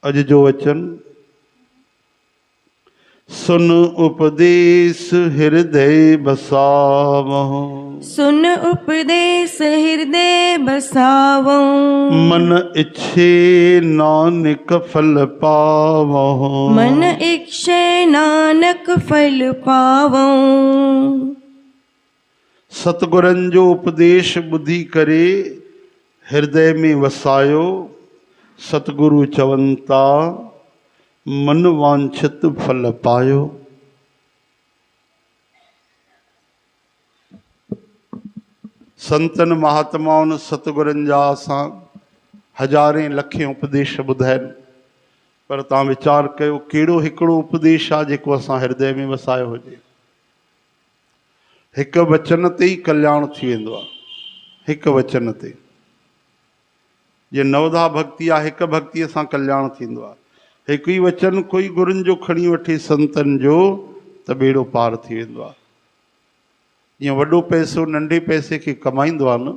अज जो वचन सुन उपदेश हृदय बसावहु। सुन उपदेश हृदय बसावो। मन इच्छे नानक फल पावहु। मन इच्छे नानक फल पावो। सतगुरन जो उपदेश बुद्धि करे हृदय में वसायो। सतगुरु चवंता मन वांछित फल पायो। संतन महात्माउन सतगुरन जा असां हज़ारे लखे उपदेश ॿुधाइनि, पर तव्हां वीचार कयो कहिड़ो हिकिड़ो उपदेश आहे जेको असां हृदय में वसायो हुजे। हिकु वचन ते ई कल्याण थी वेंदो आहे, हिकु वचन ते। जे नवधा भक्ति आहे, हिकु भक्तीअ सां कल्याण थींदो आहे। हिकु ई वचन कोई गुरुनि जो खणी वठे संतनि जो त बेड़ो पार थी वेंदो आहे। जीअं वॾो पैसो नंढे पैसे खे कमाईंदो आहे न,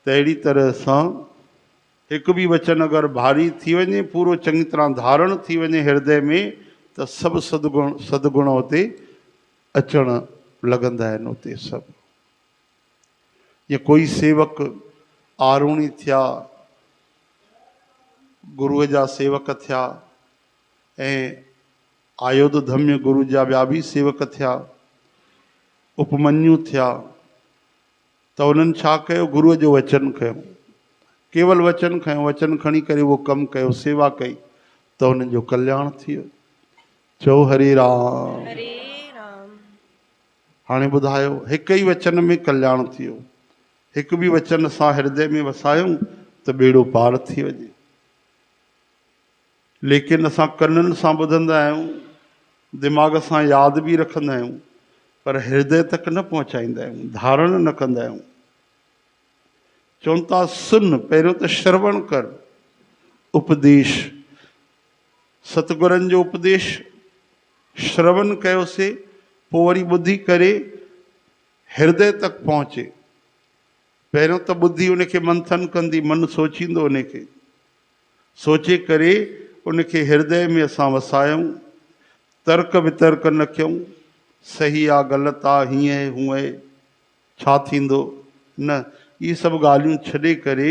त अहिड़ी तरह सां हिकु बि वचन अगरि भारी थी वञे, पूरो चङी तरह धारण थी वञे हृदय में, त सभु सदगुण उते अचणु लॻंदा आहिनि। उते सभु जीअं कोई सेवक आरूणी थिया, गुरुअ जा सेवक थिया, ऐं आयोध धम्य गुरु जा ॿिया बि सेवक थिया, उपमन्यु थिया, त उन्हनि छा कयो? गुरुअ जो वचन खयो, केवल वचन खयो, वचन खणी करे उहो कमु कयो, सेवा कई, त उन्हनि जो कल्याण थी वियो। चओ हरे राम। हरे राम। हाणे ॿुधायो, हिकु ई वचन में कल्याण थी वियो। हिकु बि वचन असां हृदय में वसायूं त बेड़ो पार थी वञे। लेकिन असां कननि सां ॿुधंदा आहियूं, दिमाग़ सां यादि बि रखंदा आहियूं, पर हृदय तक न पहुचाईंदा आहियूं, धारण न कंदा आहियूं। चवनि था सुन, पहिरियों त श्रवण कर उपदेश। सतगुरनि जो उपदेश श्रवण कयोसीं, पोइ वरी ॿुधी करे हृदय तक पहुचे। पहिरियों त ॿुधी उनखे मंथन कंदी, मन सोचींदो, उनखे सोचे करे उनखे हृदय में असां वसायूं। तर्क वितर्क न कयूं, सही आहे ग़लति आहे, हीअं हूअं आहे, छा थींदो, न, इहे सभु ॻाल्हियूं छॾे करे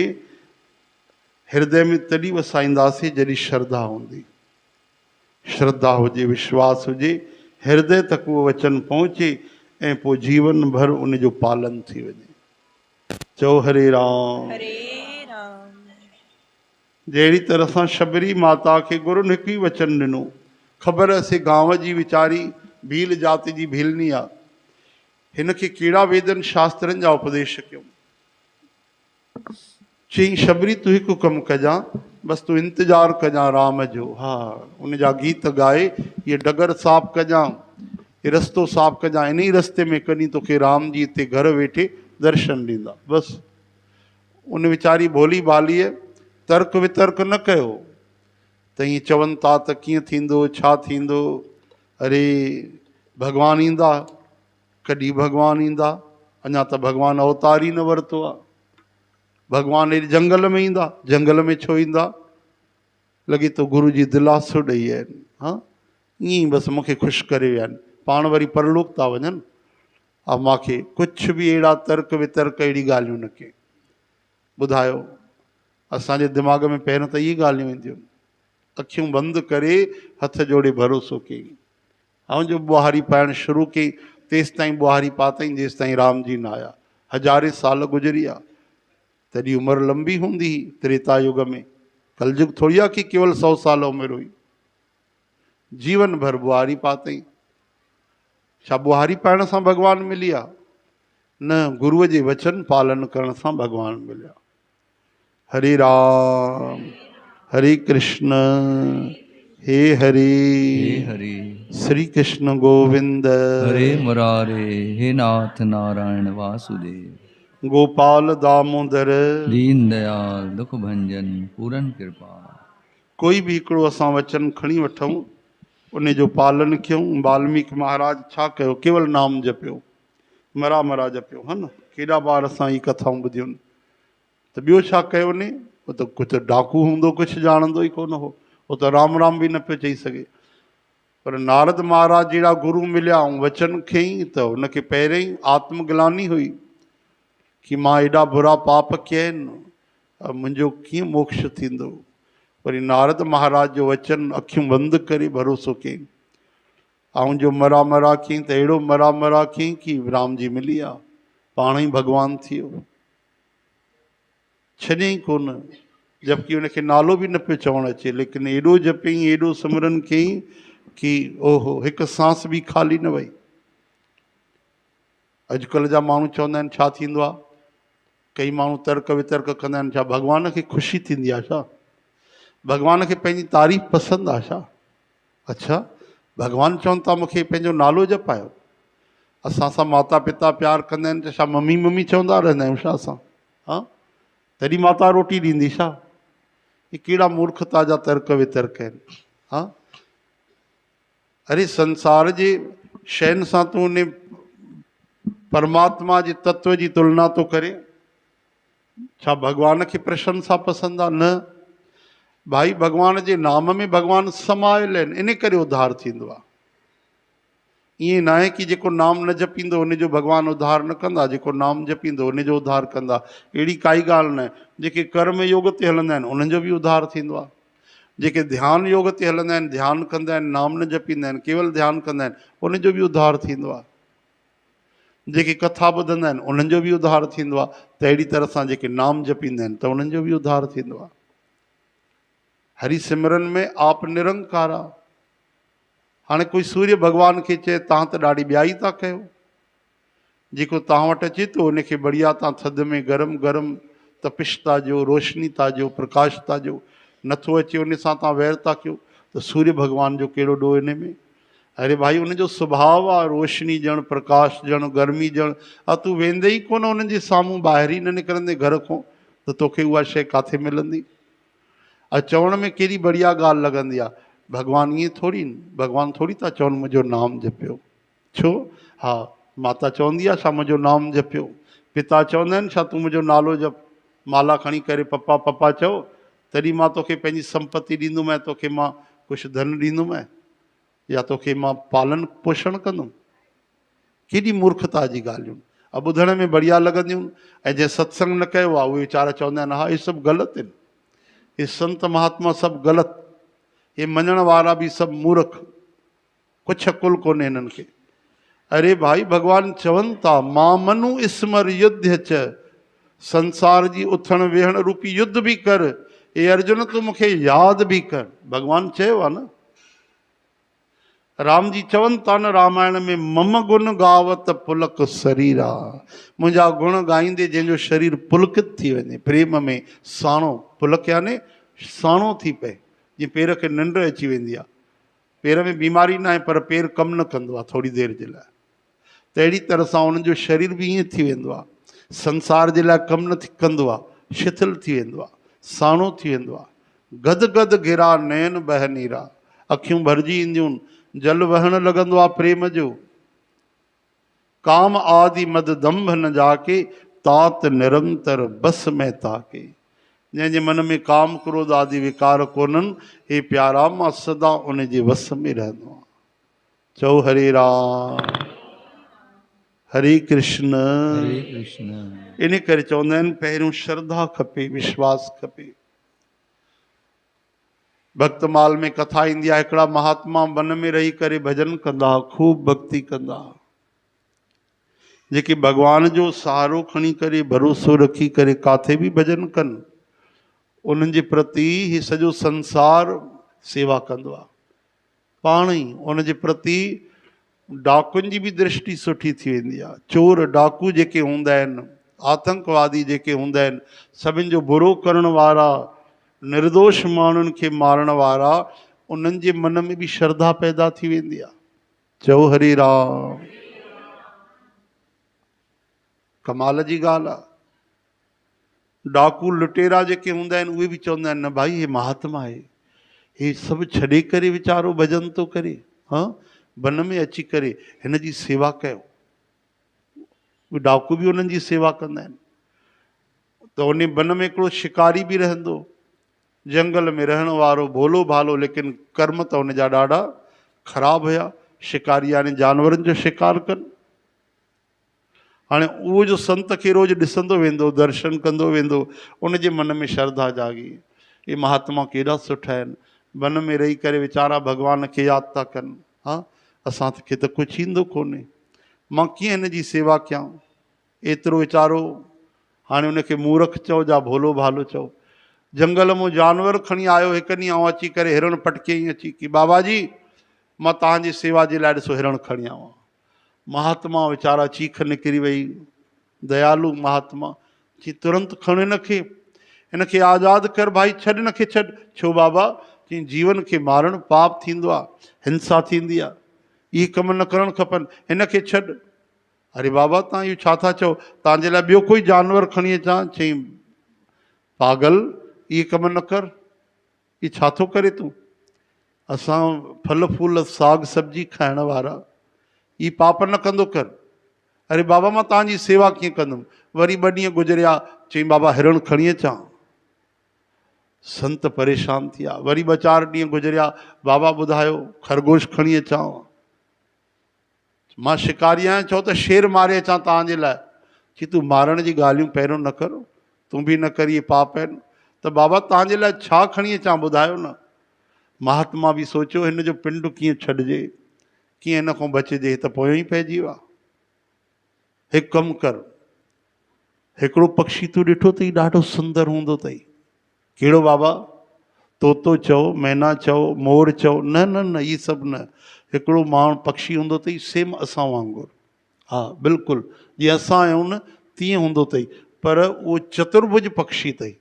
हृदय में तॾहिं वसाईंदासीं जॾहिं श्रद्धा हूंदी। श्रद्धा हुजे, विश्वास हुजे, हृदय तक उहो वचन पहुचे, ऐं पोइ जीवन भर उन जो पालन थी वञे। चओ हरे राम। हरे राम। जहिड़ी तरह सां शबरी माता खे गुरुनि हिकु ई वचन ॾिनो। ख़बर असे गांव जी वीचारी भील जाति जी भीलनी आहे, हिन खे कहिड़ा वेदनि शास्त्रनि जा उपदेश कयूं। चई शबरी तूं हिकु कमु कजां, बसि तूं इंतज़ारु कजां राम जो। हा, उन जा गीत ॻाए, इहे डगर साफ़ कजां, इहे रस्तो साफ़ कजां, इन ई रस्ते में कॾहिं तोखे राम जी हिते घर वेठे दर्शन ॾींदा। बसि उन वीचारी भोली भालीअ तर्क वितर्क न कयो, त ईअं चवनि था त कीअं थींदो, छा थींदो, अरे भॻवानु ईंदा, कॾहिं भॻवानु ईंदा, अञा त भॻवानु अवतार ई न वरितो आहे। भॻवानु हेॾे जंगल में ईंदा, जंगल में छो ईंदा? लॻे थो गुरू जी दिलासो ॾेई आहिनि। हा, ईअं ई बसि मूंखे ख़ुशि करे विया आहिनि, पाण वरी परलोक था वञनि। मूंखे कुझु बि अहिड़ा तर्क वितर्क अहिड़ी ॻाल्हियूं न कयूं। ॿुधायो, असांजे दिमाग़ में पहिरियों त इहे ॻाल्हियूं ईंदियूं। अखियूं बंदि करे हथ जोड़े भरोसो कई, ऐं जो ॿुहारी पाइणु शुरू कई, तेसि ताईं ॿुहारी पातईं जेसि ताईं राम जी न आया। हज़ारे साल गुज़री विया, तॾहिं उमिरि लंबी हूंदी हुई त्रेता युग में। कलयुग थोड़ी आहे कि केवल 100 साल उमिरि हुई। जीवन भर ॿुहारी पातईं। छा ॿुहारी पाइण सां भॻवानु मिली आहे? न, गुरूअ जे वचन पालन करण सां भॻवानु मिलिया। हरे राम, हरे कृष्ण, हे हरे हरे, श्री कृष्ण गोविंद, हरे मुरारे, हे नाथ नारायण वासुदेव, गोपाल दामोदर, दीन दयाल दुख भंजन पूरन कृपा। कोई भी हिकिड़ो असां वचन खणी वठूं, उन जो पालन कयूं। वाल्मीकि महाराज छा कयो? केवल नाम जपियो, मरा मरा जपियो, हा न। केॾा बार असां ई कथाऊं ॿुधियूं आहिनि। त ॿियो छा कयो ने? उहो त कुझु डाकू हूंदो, कुझु ॼाणंदो ई कोन हो। वो तो राम राम भी न पियो चई सघे। पर नारद महाराज जहिड़ा गुरु मिलिया ऐं वचन खयईं त हुनखे पहिरियों ई आत्मग्लानी हुई कि मां एॾा बुरा पाप कया आहिनि, मुंहिंजो कीअं मोक्ष थींदो। वरी नारद महाराज जो वचन अखियूं बंदि करे भरोसो कयईं, ऐं जो मरा मरा कयईं त अहिड़ो मरा मरा कयईं कि राम जी मिली विया, पाण ई भॻवानु थी वियो, छॾियईं कोन। जबकि उनखे नालो बि न पियो चवणु अचे, लेकिन एॾो जपियईं, एॾो सिमरन कयईं कि ओहो हिकु सांस बि ख़ाली न वई। अॼुकल्ह जा माण्हू चवंदा आहिनि छा थींदो आहे, कई माण्हू तर्क वितर्क कंदा आहिनि, छा भॻवान खे ख़ुशी थींदी आहे छा, भॻवान खे पंहिंजी तारीफ़ पसंदि आहे छा? अच्छा, भॻवानु चवनि था मूंखे पंहिंजो नालो जपायो। असां सां माता पिता प्यारु कंदा आहिनि त छा मम्मी मम्मी चवंदा रहंदा आहियूं छा असां? हा, तॾहिं माता रोटी ॾींदी छा? ही कहिड़ा मूर्खता जा तर्क वितर्क आहिनि। हा, अरे संसार जे शयुनि सां तूं उन परमात्मा जे तत्व जी तुलना थो करे, छा भॻवान खे प्रशंसा पसंदि आहे? न भाई, भॻवान जे नाम में भॻवानु समायल आहिनि, इन करे उद्धार थींदो आहे। ईअं न आहे कि जेको नाम न जपींदो उनजो भॻवानु उद्धार न कंदा, जेको नाम जपींदो उनजो उद्धार कंदा, अहिड़ी काई ॻाल्हि न आहे। जेके कर्म योग ते हलंदा आहिनि उन्हनि जो बि उद्धार थींदो आहे, जेके ध्यानु योग ते हलंदा आहिनि, ध्यानु कंदा आहिनि, नाम न जपींदा आहिनि, केवल ध्यानु कंदा आहिनि, उनजो बि उद्धार थींदो आहे। जेके कथा ॿुधंदा आहिनि उन्हनि जो बि उद्धार थींदो आहे। त अहिड़ी तरह सां जेके नाम जपींदा आहिनि त उन्हनि जो बि उद्धार थींदो आहे। हरि सिमरन में आप निरंकार आहे। हाणे कोई सूर्य भॻवान खे चए तव्हां त ॾाढी ॿियाई था कयो, जेको तव्हां वटि अचे थो उनखे बढ़िया तव्हां थधि में गरम गरम तपिश था ॾियो, रोशनी था ॾियो, प्रकाश था ॾियो, नथो अचे उन सां तव्हां वैर था कयो, त सूर्य भॻवान जो कहिड़ो ॾोह इन में? अरे भाई, उनजो सुभाउ आहे रोशनी ॾियणु, प्रकाश ॾियणु, गर्मी ॾियणु। तूं वेंदे ई कोन उन्हनि जे साम्हूं, ॿाहिरि ई न निकिरंदे घर खां, त तोखे उहा शइ किथे मिलंदी? चवण में केॾी बढ़िया ॻाल्हि लॻंदी आहे। भॻवानु ईअं थोरी, भॻवानु थोरी था चवनि मुंहिंजो नाम जपियो। छो? हा, माता चवंदी आहे छा मुंहिंजो नाम जपियो? पिता चवंदा आहिनि छा तूं मुंहिंजो नालो जप, माला खणी करे पप्पा पप्पा चओ तॾहिं मां तोखे पंहिंजी संपत्ति ॾींदुमि, तोखे मां कुझु धन ॾींदुमि, या तोखे मां पालन पोषण कंदुमि? केॾी मूर्खता जी ॻाल्हियूं। ॿुधण में बढ़िया लॻंदियूं, ऐं जंहिं सत्संग न कयो आहे उहे वीचारा चवंदा आहिनि हा इहे सभु ग़लति आहिनि, हे संत महात्मा सभु ग़लति, हे मञण वारा बि सभु मूर्ख, कुझु अकुल कोन्हे हिननि खे। अरे भाई, भॻवानु चवनि था मां मनु स्मर युद्ध च, संसार जी उथण वेहण रूपी युद्ध बि कर, हे अर्जुन तूं मूंखे यादि बि कर। भॻवानु चयो आहे न। राम जी चवनि था न रामायण में, मम गुण गावत पुलक शरीरा, मुंहिंजा गुण ॻाईंदे जंहिंजो शरीर पुलकित थी वञे, प्रेम में साणो, पुलक याने साणो थी पए, जीअं पेर खे निंड अची वेंदी आहे। पेर में बीमारी न आहे पर पेर कमु न कंदो आहे थोरी देरि जे लाइ, त अहिड़ी तरह सां उन्हनि जो शरीर बि ईअं थी वेंदो आहे, संसार जे लाइ कमु न कंदो आहे, शिथिल थी वेंदो आहे, साणो थी वेंदो आहे। गद गद गिरा नयन बह नीरा, अखियूं भरिजी ईंदियूं, जल वहण लॻंदो आहे प्रेम जो। काम आदि मद दंभ न जाके, तात निरंतर बस में ताके, जंहिंजे मन में काम क्रोध आदि विकार कोन्हनि, हे प्यारा मां सदा उन जे वस में रहंदो आहियां। चओ हरे राम हरे कृष्ण। हरे कृष्ण। इन करे चवंदा आहिनि पहिरियों श्रद्धा खपे, विश्वास खपे। भक्तमाल में कथा ईंदी आहे, हिकिड़ा महात्मा वन में रही करे भॼन कंदा, खूब भक्ति कंदा, जेके भॻवान जो सहारो खणी करे, भरोसो रखी करे काथे बि भॼन कनि, उन्हनि जे प्रति ही सॼो संसार सेवा कंदो आहे। पाण ई उन जे प्रति डाकुनि जी बि दृष्टि सुठी थी वेंदी आहे। चोर डाकू जेके हूंदा आहिनि, आतंकवादी जेके हूंदा आहिनि, सभिनि जो बुरो करण वारा, निर्दोष माण्हुनि खे मारण वारा, उन्हनि जे मन में बि श्रद्धा पैदा थी वेंदी आहे। चओ हरे राम। कमाल जी ॻाल्हि आहे। डाकू लुटेरा जेके हूंदा आहिनि उहे बि चवंदा आहिनि न भाई हे महात्मा आहे, हे सभु छॾे करे वीचारो भॼन थो करे, हा वन में अची करे हिन जी सेवा कयो। उहे डाकू बि उन्हनि जी सेवा कंदा आहिनि। त उन वन में हिकिड़ो शिकारी बि रहंदो, जंगल में रहण वारो भोलो भालो, लेकिन कर्म त हुन जा ॾाढा ख़राब हुया। शिकारी यानी जानवरनि जो शिकार कनि। हाणे उहो जो संत खे रोज़ ॾिसंदो वेंदो, दर्शन कंदो वेंदो, उनजे मन में श्रद्धा जागी, ये महात्मा केॾा सुठा आहिनि, वन में रही करे वीचारा भॻवान खे यादि था कनि। हा, असांखे त कुझु ईंदो कोन्हे, मां कीअं हिन जी सेवा कयां। एतिरो वीचारो, हाणे उनखे मूर्ख चओ या भोलो भालो चओ। जंगल मां जानवर खणी आयो, हिकु ॾींहुं आउं अची करे हिरण पटकियईं अची की बाबा जी मां तव्हांजी सेवा जे लाइ ॾिसो हिरण खणी आयो आहियां। महात्मा वीचारा चीख निकिरी वई, दयालु महात्मा चई तुरंत खण हिनखे, हिनखे आज़ादु कर भाई, छॾ हिनखे छॾ। छो बाबा? चई जीवन खे मारणु पाप थींदो आहे, हिंसा थींदी आहे, इहे कम न करणु खपनि, हिनखे छॾ। अरे बाबा तव्हां इहो छा था चओ, तव्हांजे लाइ ॿियो कोई जानवर खणी अचां? चई पागल, इहे कम न कर, इहे छा थो करे तूं? असां फल फूल साग सब्जी खाइण वारा, ई पाप न कंदो कर। अरे बाबा मां तव्हांजी सेवा कीअं कंदुमि? वरी 2 ॾींहं गुज़रिया, चई बाबा हिरण खणी अचां? संत परेशान थी विया। वरी 2-4 ॾींहं गुज़रिया, बाबा ॿुधायो खरगोश खणी अचां? मां शिकारी आहियां, चओ त शेर मारे अचां तव्हांजे लाइ? चई तूं मारण जी ॻाल्हियूं पहिरियों न कर, तूं बि न कर, इहे पाप आहिनि। त बाबा तव्हांजे लाइ छा खणी अचां ॿुधायो न। महात्मा बि सोचियो हिन जो पिंड कीअं छॾिजे, कीअं हिन खां बचिजे, त पोइ ई पइजी वियो आहे। हिकु कमु कर, हिकिड़ो पक्षी तूं ॾिठो अथई ॾाढो सुंदर हूंदो अथई, कहिड़ो बाबा? तोतो चओ, मैना चओ, मोर चओ, न न न इहे सभु न। हिकिड़ो माण्हू पक्षी हूंदो अथई सेम असां वांगुरु, हा बिल्कुलु जीअं असां आहियूं न तीअं हूंदो अथई, पर उहो चतुर्भुज पक्षी अथई।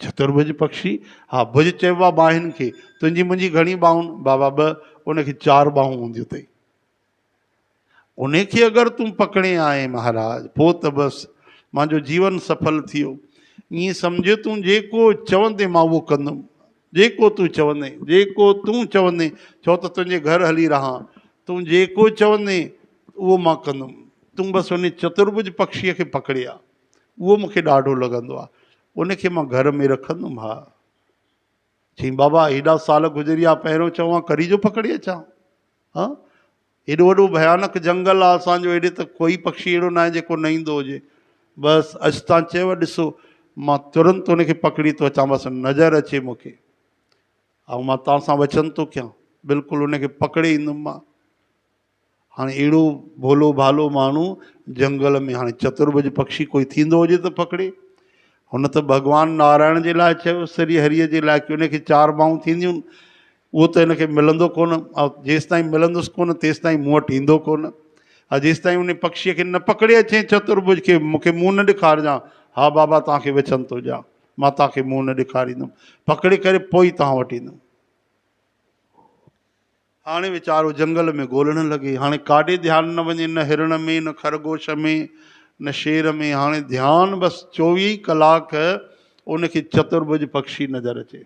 चतुर्भुज पक्षी, हा भुज चइबो आहे बाहिनि खे। तुंहिंजी मुंहिंजी घणी ॿाहूं? बाबा 2, उनखे 4 ॿाहूं हूंदियूं अथई। उनखे अगरि तूं पकड़े आए महाराज, पोइ त बसि मुंहिंजो जीवन सफल थी वियो। ईअं सम्झ तूं जेको चवंदे मां उहो कंदुमि, जेको तूं चवंदे, जेको तूं चवंदे, छो त तुंहिंजे घर हली रहां, तूं जेको चवंदे उहो मां कंदुमि। तूं बसि उन चतुर्भुज पक्षीअ खे पकड़े आ, उहो मूंखे ॾाढो लॻंदो आहे, उनखे मां घर में रखंदुमि। हा, चई बाबा हेॾा साल गुज़रिया, पहिरियों चवां करी जो पकड़े अचां? हा, एॾो वॾो भयानक जंगल आहे असांजो, हेॾे त कोई पक्षी अहिड़ो न आहे जेको न ईंदो हुजे। बसि अॼु तव्हां चयव ॾिसो, मां तुरंत उनखे पकड़ी थो अचां, बसि नज़र अचे मूंखे, ऐं मां तव्हां सां वचन थो कयां, बिल्कुलु उनखे पकड़े ईंदुमि मां। हाणे अहिड़ो भोलो भालो माण्हू जंगल में, हाणे चतुर्भुज पक्षी कोई थींदो हुजे त पकड़े? हुन त भॻवानु नारायण जे लाइ चयो, श्री हरिअ जे लाइ, की उनखे 4 ॿाहूं थींदियूं, उहो त हिनखे मिलंदो कोन, ऐं जेसि ताईं मिलंदुसि कोन तेसि ताईं मूं वटि ईंदो कोन। ऐं जेसि ताईं उन पक्षीअ खे न पकड़े अचे चतुर्भुज खे, मूंखे मुंहुं न ॾेखारिजां। हा बाबा तव्हांखे वचन थो ॾियां, मां तव्हांखे मुंहुं न ॾेखारींदुमि, पकड़े करे पोइ ई तव्हां वटि ईंदुमि। हाणे वीचारो जंगल में ॻोल्हण लॻे, हाणे काॾे ध्यानु न वञे, न हिरण में, न खरगोश में, न शेर में, हाणे ध्यानु बसि 24 कलाक उनखे चतुर्भुज पक्षी नज़र अचे।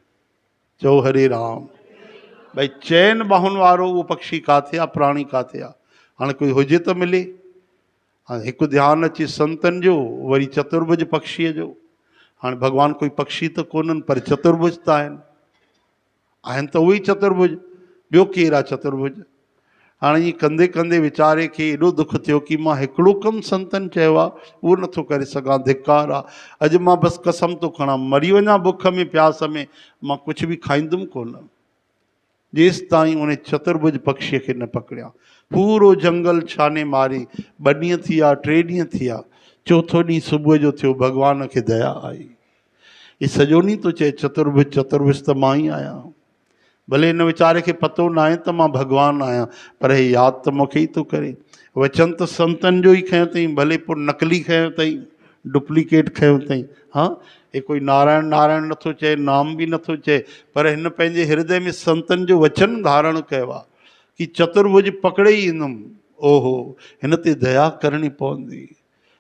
चओ हरे राम। भई चइनि ॿाहुनि वारो उहो पक्षी काथे आहे, प्राणी काथे आहे? हाणे कोई हुजे त मिले। हाणे हिकु ध्यानु अचे संतनि जो, वरी चतुर्भुज पक्षीअ जो। हाणे भॻवानु कोई पक्षी त कोन्हनि, पर चतुर्भुज त आहिनि त उहे ई चतुर्भुज, ॿियो केरु आहे चतुर्भुज? हाणे ईअं कंदे कंदे वीचारे खे एॾो दुख थियो कि मां हिकिड़ो कमु संतनि चयो आहे उहो नथो करे सघां, धिक्कार आहे। अॼु मां बसि कसम थो खणां, मरी वञा बुख में प्यास में, मां कुझु बि खाईंदुमि कोन जेसि ताईं उन चतुर्भुज पक्षीअ खे न पकड़िया। पूरो जंगल छाने मारी, 2 ॾींहं थी विया, 3 ॾींहं थी विया, 4थो ॾींहुं सुबुह जो थियो, भॻवान खे दया आई। ये सॼो ॾींहुं थो चए चतुर्भुज चतुर्भुज त मां ई आहियां, भले हिन वीचारे खे पतो न आहे त मां भॻवानु आहियां, पर हे यादि त मूंखे ई थो करे। वचन त संतनि जो ई खयो अथई, भले पोइ नकली खयो अथई, डुप्लीकेट खयो अथई। हा, हे कोई नारायण नारायण नथो चए, नाम बि नथो चए, पर हिन पंहिंजे हृदय में संतनि जो वचन धारण कयो आहे कि चतुर्भुज पकड़े ई ईंदुमि। ओहो, हिन ते दया करणी पवंदी।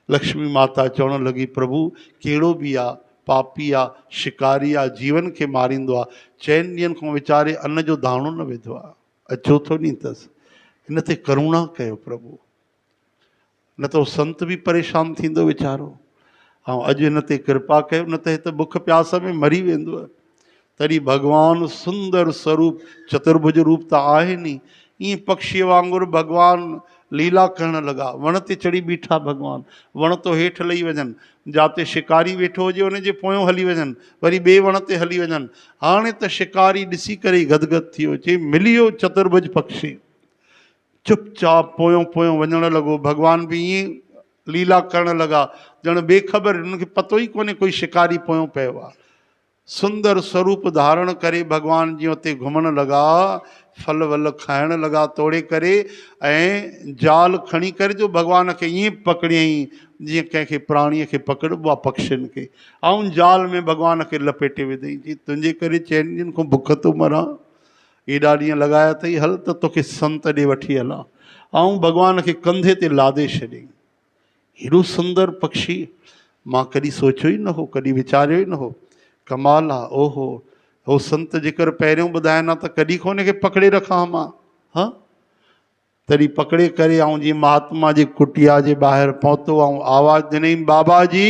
लक्ष्मी माता चवणु लॻी, प्रभु कहिड़ो बि आहे, पापी आहे, शिकारी आहे, जीवन खे मारींदो आहे, 4 ॾींहंनि खां वीचारे अन्न जो दाणो न विधो आहे, अॼु 4थो ॾींहुं अथसि, हिन ते करुणा कयो प्रभु, न त संत बि परेशान थींदो वीचारो। ऐं अॼु हिन ते कृपा कयो, न त हिते बुख प्यास में मरी वेंदो। तॾहिं भॻवानु सुंदर स्वरूप चतुर्भुज रूप त आहे नी। ईअं पक्षीअ वांगुरु भॻवानु लीला करण लॻा। वण ते चढ़ी बीठा भॻवानु, वण तो हेठि लही वञनि, जिते शिकारी वेठो हुजे उनजे पोयों हली वञनि, वरी ॿिए वण ते हली वञनि। हाणे त शिकारी ॾिसी करे गदगद थी वियो, चई मिली वियो चतुर्भुज पक्षी। चुपचाप पोयों पोयों वञण लॻो। भॻवान बि ईअं लीला करण लॻा ॼण बेख़बर, हुनखे पतो ई कोन्हे कोई शिकारी पोयों पियो आहे। सुंदर स्वरूप धारण करे भॻवान जीअं उते घुमण लॻा, फल वल खाइण लॻा तोड़े करे, ऐं जाल खणी करे जो भॻवान खे ईअं पकड़ियईं जीअं कंहिंखे प्राणीअ खे पकड़िबो आहे पक्षियुनि खे, ऐं जाल में भॻवान खे लपेटे विधई। जी तुंहिंजे करे चइनि ॾींहंनि खां बुख थो मरां, एॾा ॾींहं लॻाया अथई, हल त तोखे संत ॾे वठी हलां। ऐं भॻवान खे कंधे ते लादे छॾियईं। हेॾो सुंदर पक्षी मां कॾहिं सोचियो ई न हो, कॾहिं वीचारियो ई न हो। कमाल आहे। ओहो, हो संत जेकर पहिरियों ॿुधाइनि त कॾहिं कोन खे पकड़े रखां मां। हा, तॾहिं पकड़े करे ऐं जीअं महात्मा जी कुटिया जे ॿाहिरि पहुतो ऐं आवाज़ ॾिनई, बाबा जी,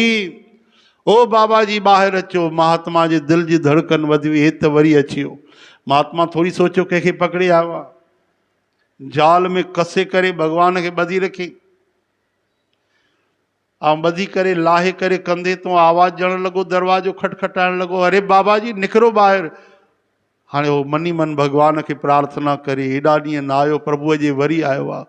ओ बाबा जी ॿाहिरि अचो। महात्मा जे दिलि जी धड़कन वधी वई, हे त वरी अची वियो। महात्मा थोरी सोचियो कंहिंखे पकड़े आयो आहे। जाल में कसे करे भॻवान खे ॿधी रखी ऐं ॿधी करे लाहे करे कंधे तो आवाज़ ॾियणु लॻो, दरवाजो खटखटाइण लॻो, अरे बाबा जी निकिरो ॿाहिरि। हाणे उहो मनी मन भॻवान खे प्रार्थना करे हेॾा ॾींहं न आयो, प्रभुअ जे वरी आयो आहे।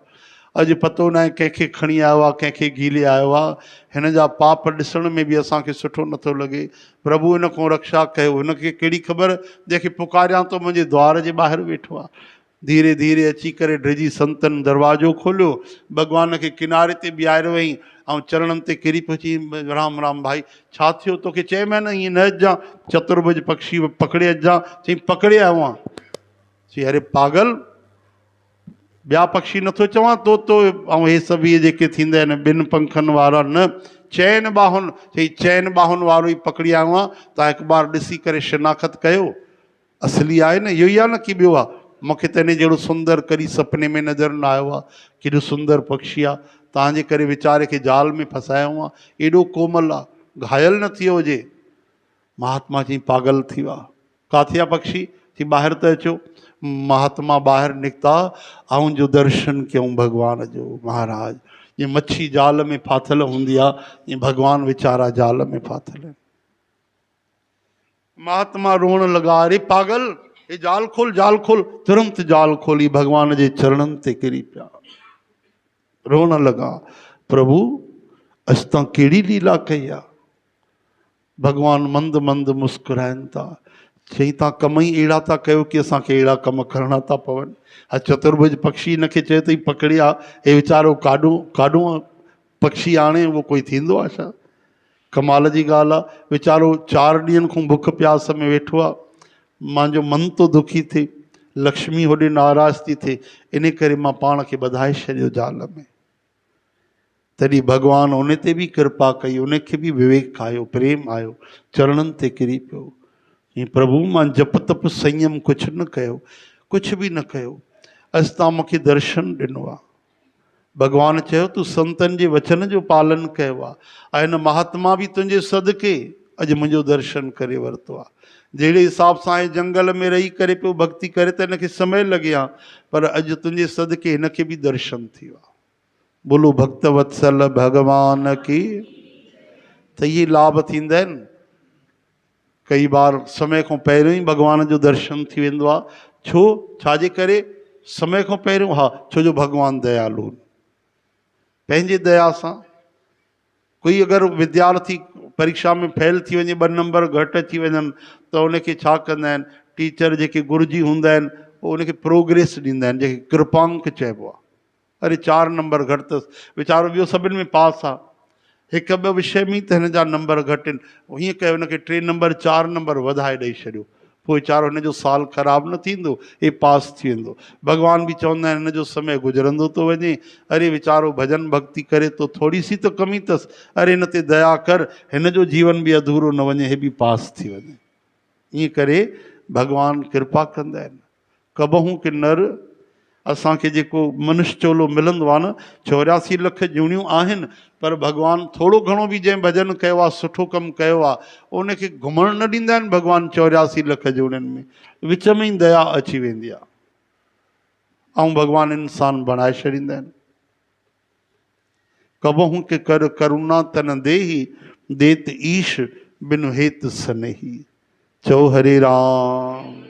अॼु पतो न आहे कंहिंखे खणी आयो आहे, कंहिंखे गीले आयो आहे। हिन जा पाप ॾिसण में बि असांखे सुठो नथो लॻे। प्रभु हिन खां रक्षा कयो। हिनखे कहिड़ी ख़बर जंहिंखे पुकारियां थो मुंहिंजे द्वार जे ॿाहिरि वेठो आहे। धीरे धीरे अची करे डिॼी संतनि दरवाज़ो खोलियो, भॻवान खे किनारे ते बीहारे वई ऐं चरणनि ते किरी पहुची, राम राम भाई, छा थियो? तोखे चयोमांइ न ईअं न अचिजांइ, चतुर्भुज पक्षी पकड़े अचिजांइ। चई पकड़े आयो आहियां। चई अरे पागल, ॿिया पक्षी नथो चवां, तोतो ऐं हे सभु इहे जेके थींदा आहिनि ॿिनि पंखनि वारा, न चइनि ॿाहुनि। चई चइनि ॿाहुनि वारो ई पकड़ी आयो आहियां, तव्हां हिकु बार ॾिसी करे शिनाख़त कयो, असली आहे न, इहो ई आहे न की ॿियो आहे? मूंखे त इन जहिड़ो सुंदर कॾहिं सुपिने में नज़र न आयो आहे। केॾो सुंदर पक्षी आहे, तव्हांजे करे वीचारे खे जाल में फसायो आहे। एॾो कोमल आहे, घायल न थियो हुजे। महात्मा चई पागल थी विया। किथे आहे पक्षी? चई ॿाहिरि त अचो। महात्मा ॿाहिरि निकिता ऐं जो दर्शन कयूं भॻवान जो। महाराज, जीअं मच्छी जाल में फाथल हूंदी आहे, ईअं भॻवान वीचारा जाल में फाथल आहिनि। महात्मा रोअण लॻा, अरे पागल, हे जाल खोल, जाल खोल। तुरंत जाल खोली, भॻवान जे चरणनि ते किरी पिया, रोअण लॻा, प्रभु अॼु तव्हां कहिड़ी लीला कई आहे? भॻवान मंद मंद मुस्कुराइनि था। चई तव्हां कम ई अहिड़ा था कयो की असांखे अहिड़ा कम करणा था पवनि। चतुर्भुज पक्षी हिनखे चए थई पकड़े आहे, हे वीचारो काॾों पक्षी आणे, उहो कोई थींदो आहे छा? कमाल जी ॻाल्हि आहे। वीचारो 4 ॾींहंनि खां बुख प्यास में वेठो आहे। मुंहिंजो मन तो दुखी थिए, लक्ष्मी होॾे नाराज़ थी थिए, इन करे मां पाण खे ॿधाए छॾियो जाल में। तॾहिं भॻवानु उन ते बि कृपा कई, उनखे बि विवेक आयो, प्रेम आयो, चरणनि ते किरी पियो। हीअं प्रभु मां जप तप संयम कुझु न कयो, कुझु बि न कयो, अॼु तव्हां मूंखे दर्शन ॾिनो आहे। भॻवानु चयो तूं संतनि जे वचन जो पालन कयो आहे, ऐं हिन महात्मा बि तुंहिंजे सदके अॼु मुंहिंजो दर्शन करे वरितो आहे। जहिड़े हिसाब सां इहे जंगल में रही करे पियो भक्ति करे त हिनखे समय लॻे हा, पर अॼु तुंहिंजे सदके हिनखे बि दर्शन थी वियो आहे। बोलो भक्त वत्सल भगवान की। त इहे लाभ थींदा आहिनि। कई बार समय खां पहिरियों ई भॻवान जो दर्शन थी वेंदो आहे। छो? छाजे करे? समय खां पहिरियों? हा, छो जो भॻवानु दयालु। पंहिंजे दया सां कोई अगरि विद्यार्थी परीक्षा में फेल थी वञे, 2 नंबर घटि अची वञनि, त उनखे छा कंदा आहिनि टीचर जेके गुरुजी हूंदा आहिनि, उहो उनखे प्रोग्रेस ॾींदा आहिनि, जेके कृपांक चइबो आहे। अरे 4 नंबर घटि अथसि, वीचारो ॿियो सभिनि में पास आहे, 1-2 विषय में त हिन जा नंबर घटि आहिनि, हीअं कयो हुनखे 3 नंबर 4 नंबर वधाए ॾेई छॾियो, पोइ वीचारो हिन जो साल ख़राबु न थींदो, हे पास थी वेंदो। भॻवान बि चवंदा आहिनि हिन जो समय गुज़रंदो थो वञे, अरे वीचारो भॼन भक्ति करे तो, थोरी सी त कमी अथसि, अरे हिन ते दया कर, हिन जो जीवन बि अधूरो न वञे, हे बि पास थी वञे। ईअं करे भॻवानु कृपा कंदा आहिनि। कबहूं कि नर असांखे जेको मनुष्य चोलो मिलंदो आहे न, 84 लख जूणियूं आहिनि, पर भॻवानु थोरो घणो बि जंहिं भॼन कयो आहे, सुठो कमु कयो आहे, उनखे घुमणु न ॾींदा आहिनि भॻवानु 84 लख जूणियुनि में। विच में ई दया अची वेंदी आहे ऐं भॻवानु इंसान बणाए छॾींदा आहिनि। कबहूं के कर करुणा तन देही, देत ईश बिनु हेत सनेही। चओ हरे राम।